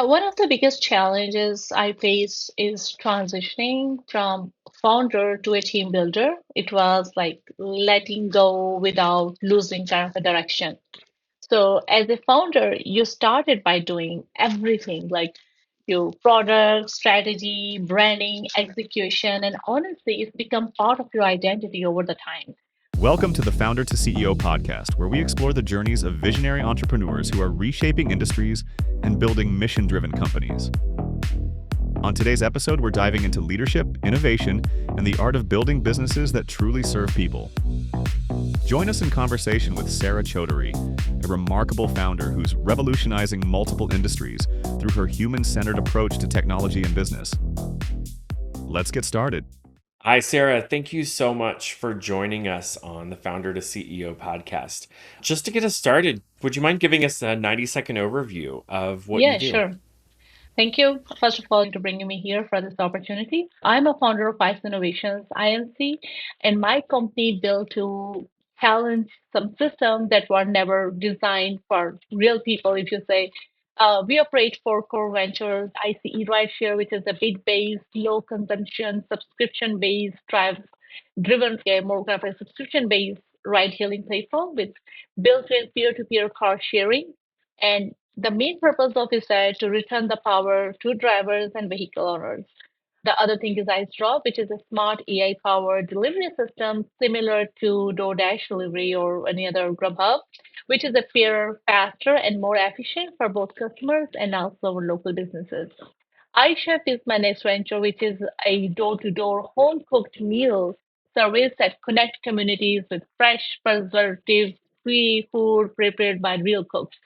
One of the biggest challenges I face is transitioning from founder to a team builder. It was like letting go without losing kind of a direction. So as a founder, you started by doing everything like your product, strategy, branding, execution, and honestly, it's become part of your identity over the time. Welcome to the Founder to CEO podcast, where we explore the journeys of visionary entrepreneurs who are reshaping industries and building mission driven companies. On today's episode, we're diving into leadership, innovation, and the art of building businesses that truly serve people. Join us in conversation with Sarah Choudhary, a remarkable founder who's revolutionizing multiple industries through her human centered approach to technology and business. Let's get started. Hi, Sarah. Thank you so much for joining us on the Founder to CEO podcast. Just to get us started, would you mind giving us a 90-second overview of what you Yeah, do? sure. Thank you, first of all, to bringing me here for this opportunity. I'm a founder of Ice Innovations INC, and my company built to challenge some systems that were never designed for real people. If you say, we operate four core ventures: ICE Rideshare, which is a bid-based, low consumption, subscription-based, driven, more kind of a subscription-based ride-hailing platform with built-in peer-to-peer car sharing. And the main purpose of is that to return the power to drivers and vehicle owners. The other thing is iDrop, which is a smart AI-powered delivery system similar to DoorDash delivery or any other Grubhub, which is a fairer, faster, and more efficient for both customers and also local businesses. iChef is my next venture, which is a door-to-door home-cooked meal service that connect communities with fresh, preservative-free food prepared by real cooks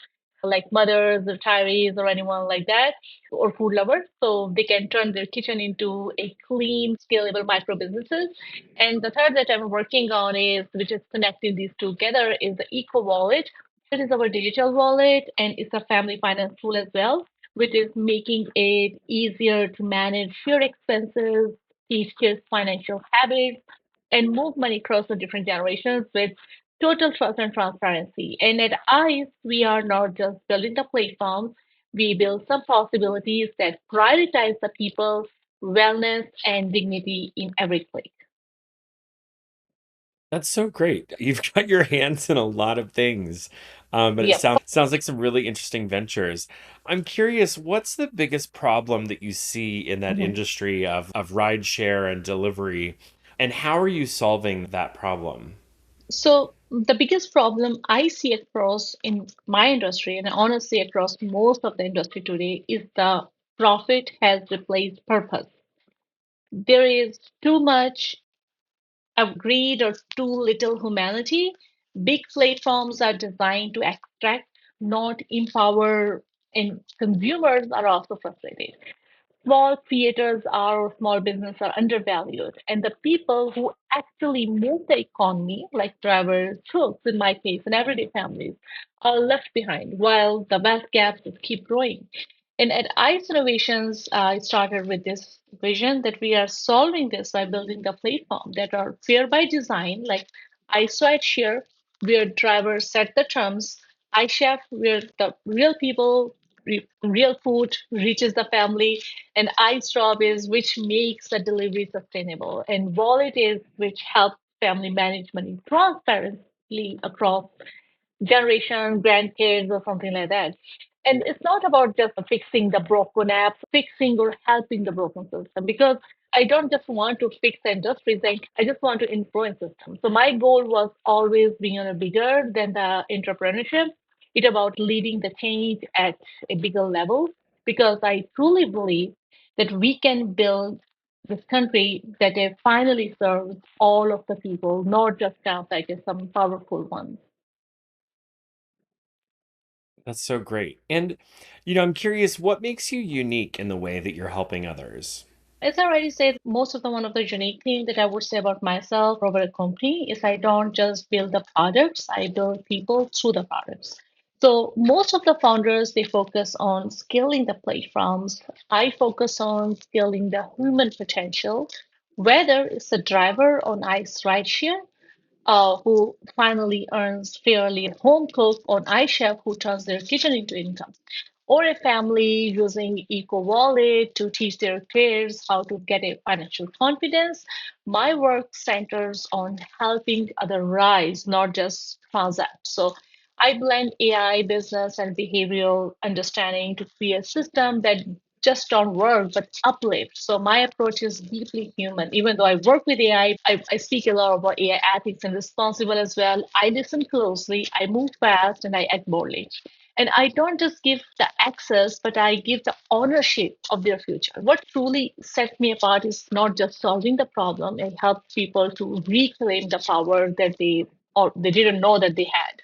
like mothers, retirees, or anyone like that, or food lovers. So they can turn their kitchen into a clean, scalable micro businesses. And the third that I'm working on is, which is connecting these together, is the Eco Wallet. It is our digital wallet, and it's a family finance tool as well, which is making it easier to manage your expenses, teach kids financial habits, and move money across the different generations with total trust and transparency. And at ICE, we are not just building the platform, we build some possibilities that prioritize the people's wellness and dignity in every click. That's so great. You've got your hands in a lot of things, but it Yep. sounds like some really interesting ventures. I'm curious, what's the biggest problem that you see in that Mhm. industry of rideshare and delivery, and how are you solving that problem? So the biggest problem I see across in my industry and honestly across most of the industry today is the profit has replaced purpose. There is too much of greed or too little humanity. Big platforms are designed to extract, not empower, and consumers are also frustrated. Small creators or small business are undervalued, and the people who actually move the economy, like drivers, cooks in my case, and everyday families, are left behind while the wealth gaps just keep growing. And at ICE Innovations, I started with this vision that we are solving this by building the platform that are fair by design, like ICE Ride Share, where drivers set the terms, iChef, where the real people, real food reaches the family, and iStop is which makes the delivery sustainable, and Wallet is which helps family manage money transparently across generation, grandkids, or something like that. And it's not about just fixing the broken apps, fixing or helping the broken system, because I don't just want to fix the industries, I just want to influence systems. So my goal was always being on a bigger than the entrepreneurship. It's about leading the change at a bigger level, because I truly believe that we can build this country that finally serves all of the people, not just kind of like some powerful ones. That's so great. And, I'm curious, what makes you unique in the way that you're helping others? As I already said, most of the one of the unique thing that I would say about myself or about a company is I don't just build the products, I build people through the products. So most of the founders they focus on scaling the platforms. I focus on scaling the human potential, whether it's a driver on ICE rideshare who finally earns fairly, a home cook on iChef who turns their kitchen into income, or a family using eco wallet to teach their kids how to get a financial confidence. My work centers on helping other rise, not just transact. So I blend AI, business, and behavioral understanding to create a system that just don't work but uplift. So my approach is deeply human. Even though I work with AI, I speak a lot about AI ethics and responsible as well. I listen closely, I move fast, and I act boldly. And I don't just give the access, but I give the ownership of their future. What truly sets me apart is not just solving the problem, it helps people to reclaim the power that they didn't know that they had.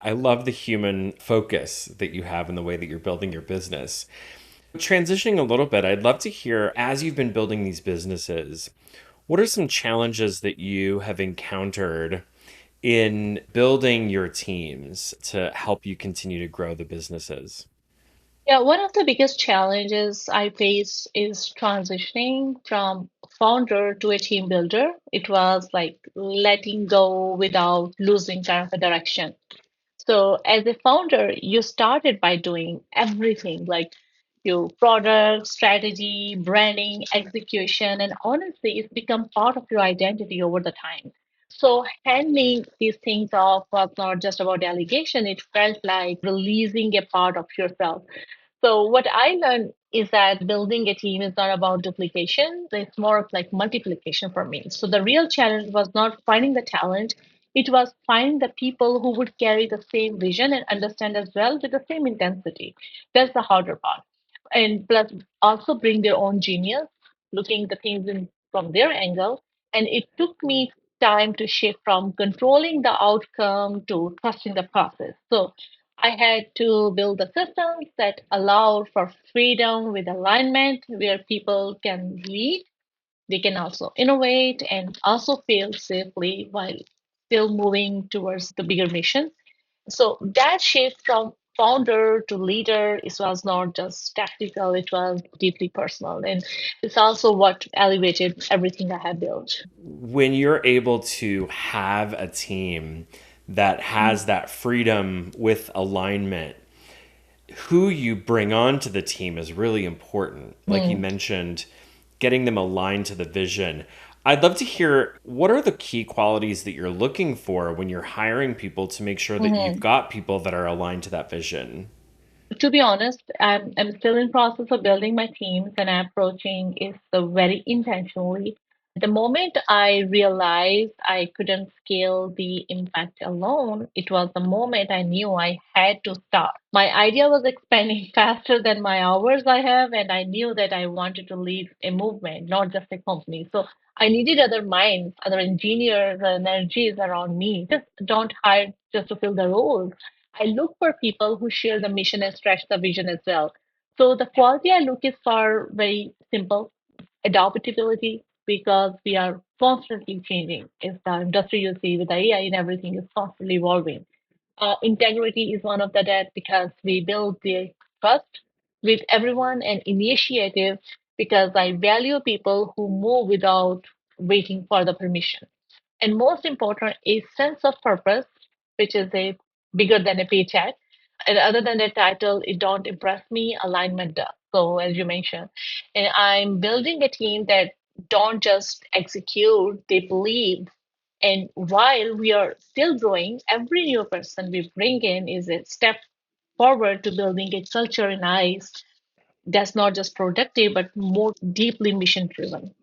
I love the human focus that you have in the way that you're building your business. Transitioning a little bit, I'd love to hear as you've been building these businesses, what are some challenges that you have encountered in building your teams to help you continue to grow the businesses? Yeah, one of the biggest challenges I face is transitioning from founder to a team builder. It was like letting go without losing kind of a direction. So as a founder, you started by doing everything like your product, strategy, branding, execution, and honestly, it's become part of your identity over the time. So handing these things off was not just about delegation, it felt like releasing a part of yourself. So what I learned is that building a team is not about duplication. It's more of like multiplication for me. So the real challenge was not finding the talent. It was finding the people who would carry the same vision and understand as well with the same intensity. That's the harder part. And plus also bring their own genius, looking the things in from their angle. And it took me time to shift from controlling the outcome to trusting the process. So I had to build the systems that allow for freedom with alignment where people can lead, they can also innovate and also fail safely while still moving towards the bigger mission. So that shift from founder to leader it was not just tactical, it was deeply personal. And it's also what elevated everything I have built. When you're able to have a team that has that freedom with alignment, who you bring onto the team is really important. Like you Mm-hmm. mentioned, getting them aligned to the vision. I'd love to hear what are the key qualities that you're looking for when you're hiring people to make sure that you've got people that are aligned to that vision. To be honest, I'm still in process of building my teams and I'm approaching it so very intentionally. The moment I realized I couldn't scale the impact alone, it was the moment I knew I had to start. My idea was expanding faster than my hours I have, and I knew that I wanted to lead a movement, not just a company. So I needed other minds, other engineers, and energies around me. Just don't hire just to fill the roles. I look for people who share the mission and stretch the vision as well. So the quality I look is for very simple adaptability because we are constantly changing. It's the industry you see with the AI and everything is constantly evolving. Integrity is one of the that because we build the trust with everyone and initiative because I value people who move without waiting for the permission. And most important, a sense of purpose, which is a bigger than a paycheck. And other than the title, it don't impress me. Alignment does. So as you mentioned, and I'm building a team that don't just execute; they believe. And while we are still growing, every new person we bring in is a step forward to building a culture in ICE that's not just productive but more deeply mission driven.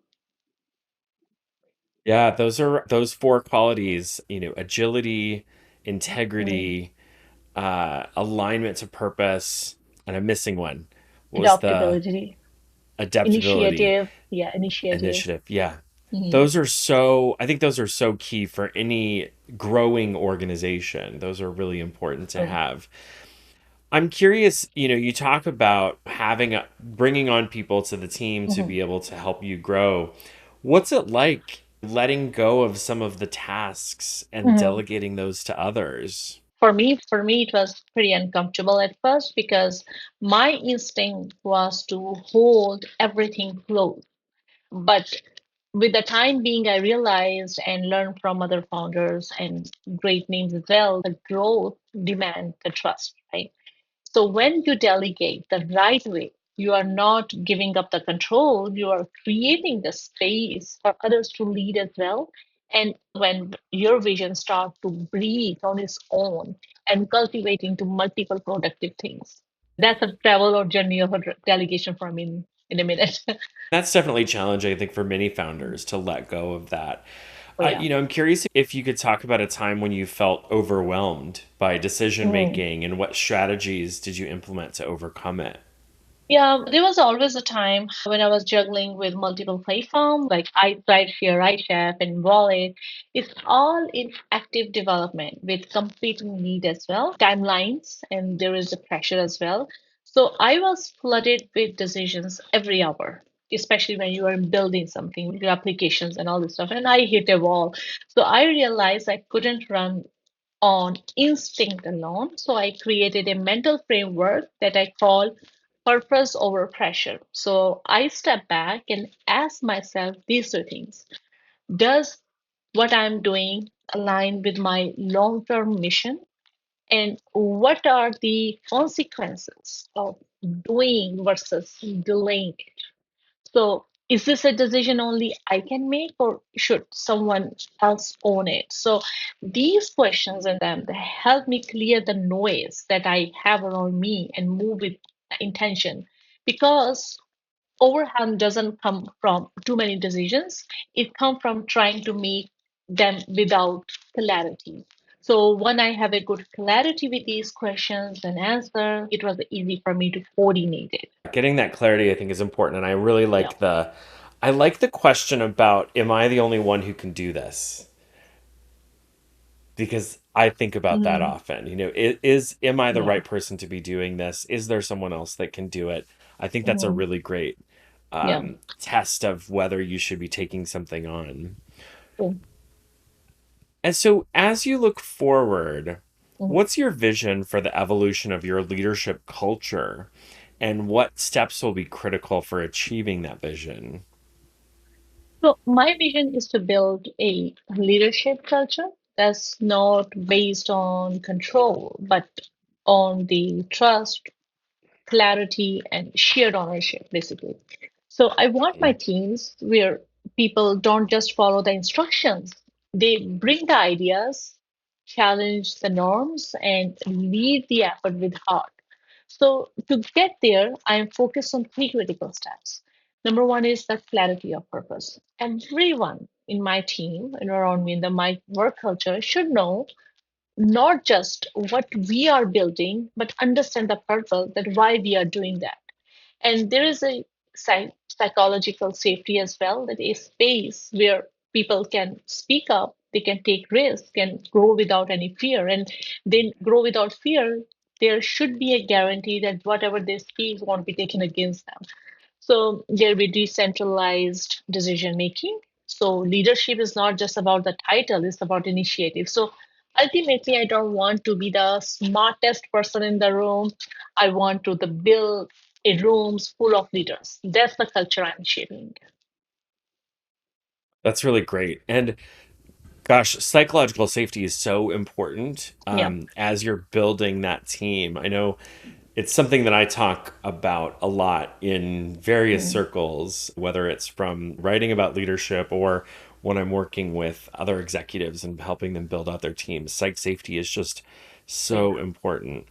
Yeah, those four qualities, agility, Mm. integrity, alignment to purpose, and I'm missing one. What was the Adaptability, adaptability, initiative, yeah, initiative. initiative? Yeah. Mhm. Those are so, I think those are so key for any growing organization. Those are really important to Correct. have. I'm curious, you talk about bringing on people to the team to Mhm. be able to help you grow. What's it like letting go of some of the tasks and Mhm. delegating those to others? For me, it was pretty uncomfortable at first because my instinct was to hold everything close. But with the time being, I realized and learned from other founders and great names as well, the growth demands the trust, right? So when you delegate the right way, you are not giving up the control, you are creating the space for others to lead as well. And when your vision starts to breathe on its own and cultivating to multiple productive things. That's a travel or journey of a delegation for me in a minute. That's definitely challenging, I think, for many founders to let go of that. So yeah. I'm curious if you could talk about a time when you felt overwhelmed by decision Mm. making and what strategies did you implement to overcome it? Yeah, there was always a time when I was juggling with multiple platforms like iShare, iChef, and Wallet. It's all in active development with competing need as well, timelines, and there is a pressure as well. So I was flooded with decisions every hour, especially when you are building something, your applications and all this stuff. And I hit a wall. So I realized I couldn't run on instinct alone. So I created a mental framework that I call purpose over pressure. So I step back and ask myself these two things. Does what I'm doing align with my long term mission? And what are the consequences of doing versus delaying it? So, is this a decision only I can make, or should someone else own it? So, these questions and them they help me clear the noise that I have around me and move with intention. Because overwhelm doesn't come from too many decisions; it comes from trying to make them without clarity. So, when I have a good clarity with these questions and answer, it was easy for me to coordinate it. Getting that clarity, I think, is important. And Yeah. I like the question about, am I the only one who can do this? Because I think about that Mm, often. Am I the yeah. right person to be doing this? Is there someone else that can do it? I think that's a Mhm. really great Yeah. test of whether you should be taking something on. Cool. And so, as you look forward, Mhm. what's your vision for the evolution of your leadership culture? And what steps will be critical for achieving that vision? So my vision is to build a leadership culture that's not based on control, but on the trust, clarity, and shared ownership, basically. So I want my teams where people don't just follow the instructions, they bring the ideas, challenge the norms, and lead the effort with heart. So to get there, I am focused on three critical steps. Number one is the clarity of purpose. Everyone in my team and around me in my work culture should know not just what we are building, but understand the purpose that why we are doing that. And there is a psychological safety as well, that a space where people can speak up, they can take risks, can grow without any fear. And then grow without fear, there should be a guarantee that whatever they speak won't be taken against them. So there'll be decentralized decision making. So leadership is not just about the title, it's about initiative. So ultimately, I don't want to be the smartest person in the room. I want to build a rooms full of leaders. That's the culture I'm shaping. That's really great. And gosh, psychological safety is so important Yeah. as you're building that team. I know it's something that I talk about a lot in various Mm, circles, whether it's from writing about leadership or when I'm working with other executives and helping them build out their teams. Psych safety is just yeah. so important.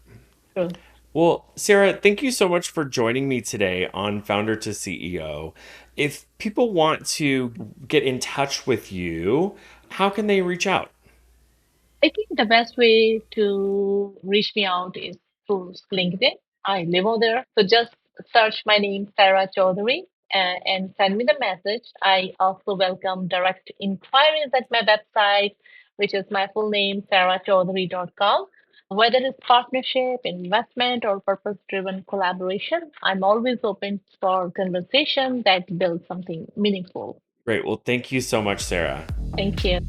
True. Well, Sarah, thank you so much for joining me today on Founder to CEO. If people want to get in touch with you, how can they reach out? I think the best way to reach me out is through LinkedIn. I live over there. So just search my name, Sarah Choudhary, and send me the message. I also welcome direct inquiries at my website, which is my full name, sarahchoudhary.com. Whether it's partnership, investment, or purpose driven collaboration, I'm always open for conversation that builds something meaningful. Great. Well, thank you so much, Sarah. Thank you.